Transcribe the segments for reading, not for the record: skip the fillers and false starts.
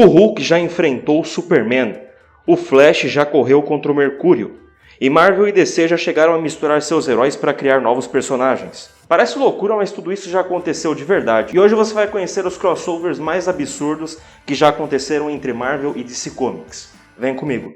O Hulk já enfrentou o Superman, o Flash já correu contra o Mercúrio, e Marvel e DC já chegaram a misturar seus heróis para criar novos personagens. Parece loucura, mas tudo isso já aconteceu de verdade, e hoje você vai conhecer os crossovers mais absurdos que já aconteceram entre Marvel e DC Comics. Vem comigo!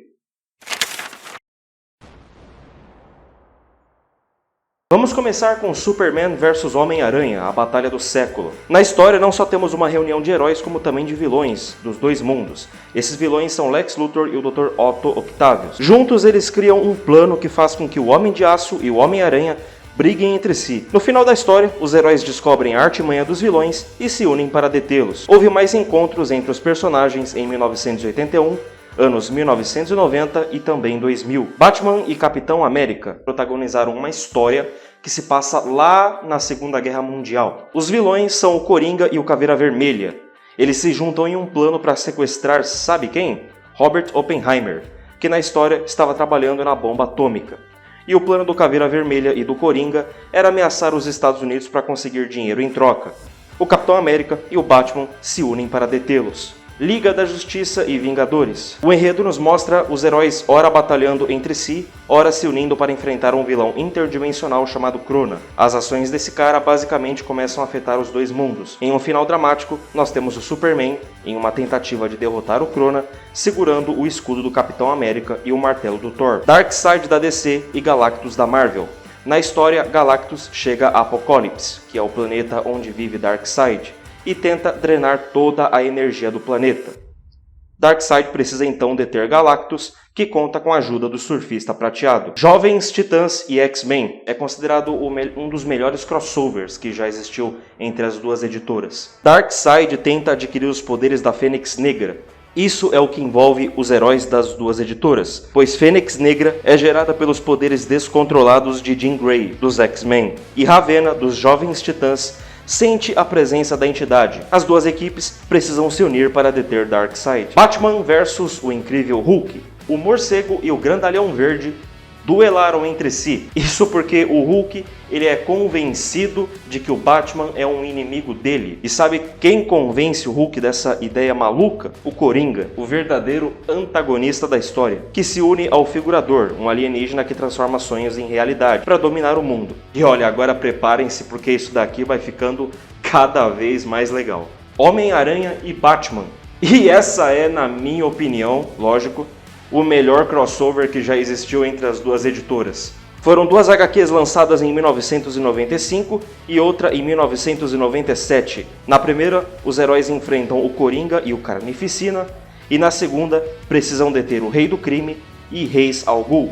Vamos começar com Superman vs Homem-Aranha, a batalha do século. Na história não só temos uma reunião de heróis, como também de vilões, dos dois mundos. Esses vilões são Lex Luthor e o Dr. Otto Octavius. Juntos eles criam um plano que faz com que o Homem de Aço e o Homem-Aranha briguem entre si. No final da história, os heróis descobrem a artimanha dos vilões e se unem para detê-los. Houve mais encontros entre os personagens em 1981, anos 1990 e também 2000. Batman e Capitão América protagonizaram uma história que se passa lá na Segunda Guerra Mundial. Os vilões são o Coringa e o Caveira Vermelha. Eles se juntam em um plano para sequestrar, sabe quem? Robert Oppenheimer, que na história estava trabalhando na bomba atômica. E o plano do Caveira Vermelha e do Coringa era ameaçar os Estados Unidos para conseguir dinheiro em troca. O Capitão América e o Batman se unem para detê-los. Liga da Justiça e Vingadores. O enredo nos mostra os heróis ora batalhando entre si, ora se unindo para enfrentar um vilão interdimensional chamado Krona. As ações desse cara basicamente começam a afetar os dois mundos. Em um final dramático, nós temos o Superman, em uma tentativa de derrotar o Krona, segurando o escudo do Capitão América e o martelo do Thor. Darkseid da DC e Galactus da Marvel. Na história, Galactus chega a Apokolips, que é o planeta onde vive Darkseid, e tenta drenar toda a energia do planeta. Darkseid precisa então deter Galactus, que conta com a ajuda do Surfista Prateado. Jovens Titãs e X-Men é considerado um dos melhores crossovers que já existiu entre as duas editoras. Darkseid tenta adquirir os poderes da Fênix Negra. Isso é o que envolve os heróis das duas editoras, pois Fênix Negra é gerada pelos poderes descontrolados de Jean Grey, dos X-Men, e Ravena, dos Jovens Titãs, sente a presença da entidade. As duas equipes precisam se unir para deter Darkseid. Batman vs o incrível Hulk. O morcego e o grandalhão verde duelaram entre si. Isso porque o Hulk ele é convencido de que o Batman é um inimigo dele. E sabe quem convence o Hulk dessa ideia maluca? O Coringa, o verdadeiro antagonista da história, que se une ao Figurador, um alienígena que transforma sonhos em realidade, para dominar o mundo. E olha, agora preparem-se porque isso daqui vai ficando cada vez mais legal. Homem-Aranha e Batman. E essa é, na minha opinião, lógico, o melhor crossover que já existiu entre as duas editoras. Foram duas HQs lançadas em 1995 e outra em 1997. Na primeira, os heróis enfrentam o Coringa e o Carnificina, e na segunda, precisam deter o Rei do Crime e Ra's al Ghul.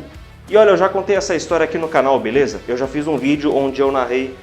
E olha, eu já contei essa história aqui no canal, beleza? Eu já fiz um vídeo onde eu narrei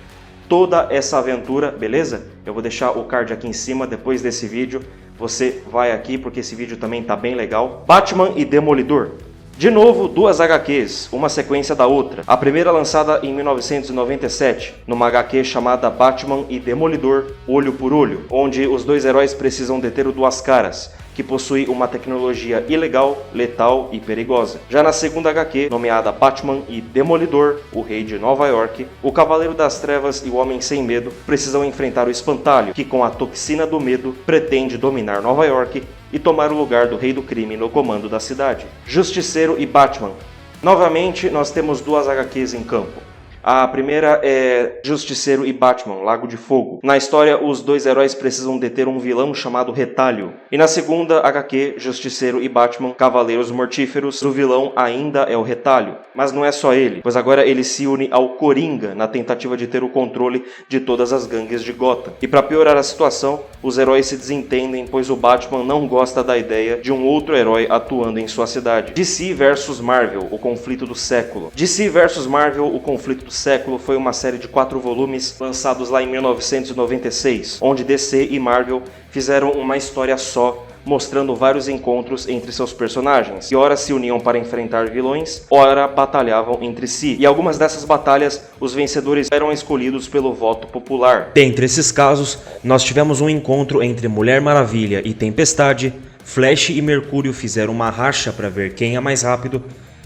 toda essa aventura, beleza? Eu vou deixar o card aqui em cima depois desse vídeo. Você vai aqui porque esse vídeo também tá bem legal. Batman e Demolidor. De novo, duas HQs, uma sequência da outra. A primeira lançada em 1997, numa HQ chamada Batman e Demolidor Olho por Olho, onde os dois heróis precisam deter o Duas Caras, que possui uma tecnologia ilegal, letal e perigosa. Já na segunda HQ, nomeada Batman e Demolidor, o Rei de Nova York, o Cavaleiro das Trevas e o Homem Sem Medo precisam enfrentar o Espantalho, que com a toxina do medo pretende dominar Nova York e tomar o lugar do Rei do Crime no comando da cidade. Justiceiro e Batman. Novamente, nós temos duas HQs em campo. A primeira é Justiceiro e Batman, Lago de Fogo. Na história, os dois heróis precisam deter um vilão chamado Retalho. E na segunda HQ, Justiceiro e Batman, Cavaleiros Mortíferos, o vilão ainda é o Retalho. Mas não é só ele, pois agora ele se une ao Coringa na tentativa de ter o controle de todas as gangues de Gotham. E para piorar a situação, os heróis se desentendem, pois o Batman não gosta da ideia de um outro herói atuando em sua cidade. DC vs Marvel, o conflito do século. DC vs Marvel, o conflito do século foi uma série de 4 volumes lançados lá em 1996, onde DC e Marvel fizeram uma história só, mostrando vários encontros entre seus personagens, que ora se uniam para enfrentar vilões, ora batalhavam entre si. E algumas dessas batalhas, os vencedores eram escolhidos pelo voto popular. Dentre esses casos, nós tivemos um encontro entre Mulher Maravilha e Tempestade, Flash e Mercúrio fizeram uma racha para ver quem é mais rápido,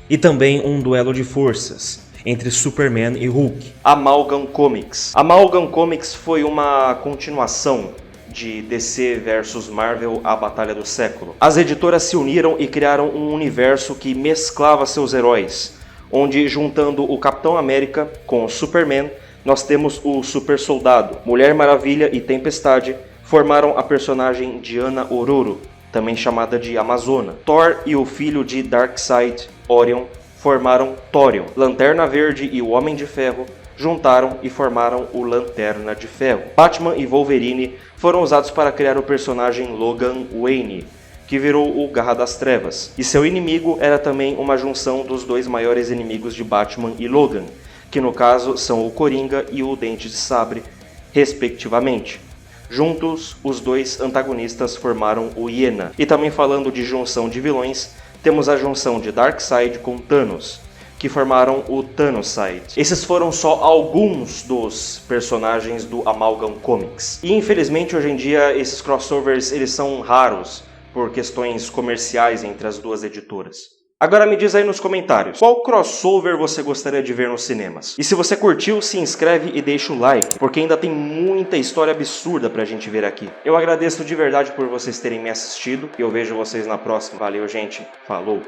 e também um duelo de forças entre Superman e Hulk. Amalgam Comics. Amalgam Comics foi uma continuação de DC vs Marvel, a Batalha do Século. As editoras se uniram e criaram um universo que mesclava seus heróis, onde, juntando o Capitão América com o Superman, nós temos o Super Soldado. Mulher Maravilha e Tempestade formaram a personagem Diana Ororo, também chamada de Amazona. Thor e o filho de Darkseid, Orion, formaram Thorion. Lanterna Verde e o Homem de Ferro juntaram e formaram o Lanterna de Ferro. Batman e Wolverine foram usados para criar o personagem Logan Wayne, que virou o Garra das Trevas. E seu inimigo era também uma junção dos dois maiores inimigos de Batman e Logan, que no caso são o Coringa e o Dente de Sabre, respectivamente. Juntos, os dois antagonistas formaram o Hiena. E também falando de junção de vilões, temos a junção de Darkseid com Thanos, que formaram o Thanoside. Esses foram só alguns dos personagens do Amalgam Comics. E infelizmente hoje em dia esses crossovers eles são raros por questões comerciais entre as duas editoras. Agora me diz aí nos comentários, qual crossover você gostaria de ver nos cinemas? E se você curtiu, se inscreve e deixa o like, porque ainda tem muita história absurda pra gente ver aqui. Eu agradeço de verdade por vocês terem me assistido e eu vejo vocês na próxima. Valeu, gente. Falou!